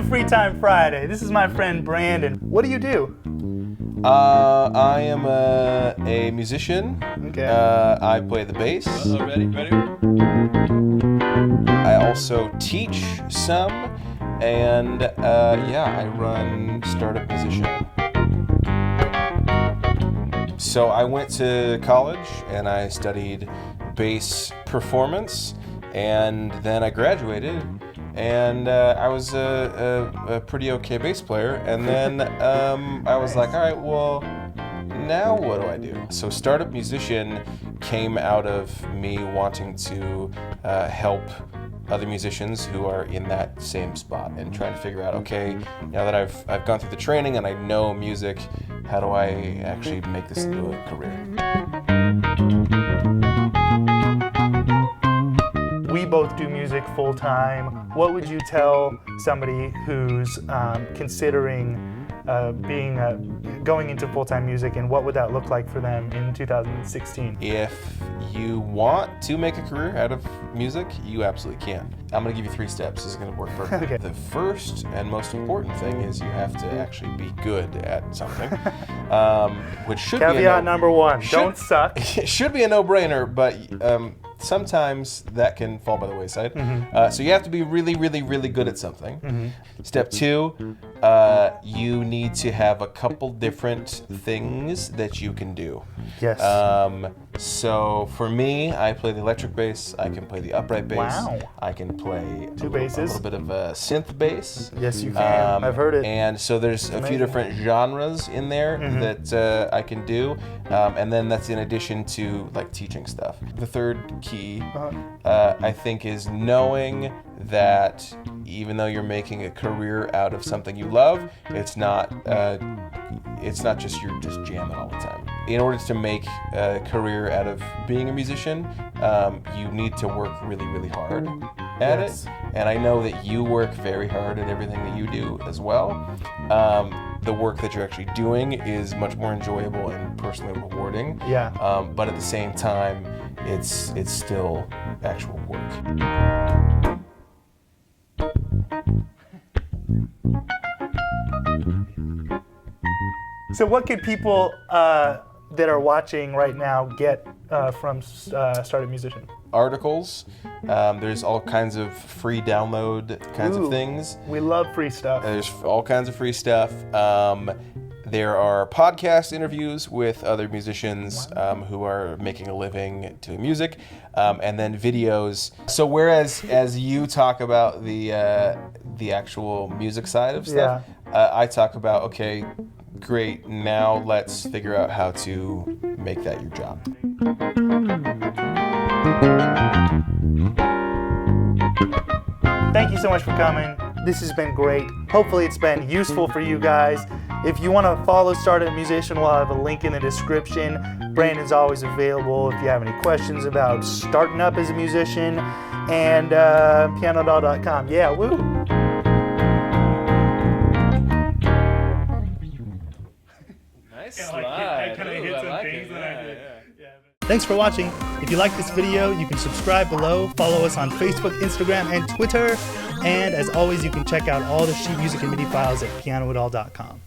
to FreeTime Friday. This is my friend Brandon. What do you do? I am a musician. Okay. I play the bass. Ready? I also teach some, and I run StartupMusician. So I went to college and I studied bass performance, and then I graduated, and I was a pretty okay bass player, and then I was like, all right, well, now what do I do? So StartupMusician came out of me wanting to help other musicians who are in that same spot and trying to figure out, okay, now that I've gone through the training and I know music, how do I actually make this into a career? We both do music full time. What would you tell somebody who's considering going into full-time music, and what would that look like for them in 2016? If you want to make a career out of music, you absolutely can. I'm going to give you 3 steps. This is going to work perfectly. Okay. The first and most important thing is you have to actually be good at something, which should be Caveat number 1, don't suck. It should be a no-brainer, but sometimes that can fall by the wayside. Mm-hmm. So you have to be really, really, really good at something. Mm-hmm. Step 2, you need to have a couple different things that you can do. Yes. So for me, I play the electric bass. I can play the upright bass. Wow. I can play a basses. little bit of a synth bass. Yes, you can. I've heard it. And so there's a few different genres in there that I can do. And then that's in addition to like teaching stuff. The third key, I think, is knowing that even though you're making a career out of something you love, it's not just you're just jamming all the time. In order to make a career out of being a musician, you need to work really, really hard at it. And I know that you work very hard at everything that you do as well. The work that you're actually doing is much more enjoyable and personally rewarding. Yeah. But at the same time, it's still actual work. So what could people that are watching right now get from StartupMusician? Articles. There's all kinds of free download kinds of things. We love free stuff. There's all kinds of free stuff. There are podcast interviews with other musicians who are making a living doing music, and then videos. So whereas as you talk about the actual music side of stuff, I talk about, okay, great, now let's figure out how to make that your job. Thank you so much for coming. This has been great. Hopefully it's been useful for you guys. If you want to follow StartupMusician, we'll have a link in the description. Brandon's always available if you have any questions about starting up as a musician. And pianodoll.com. Yeah, woo! Nice slide. Thanks for watching. If you like this video, you can subscribe below, follow us on Facebook, Instagram, and Twitter. And as always, you can check out all the sheet music and MIDI files at pianodoll.com.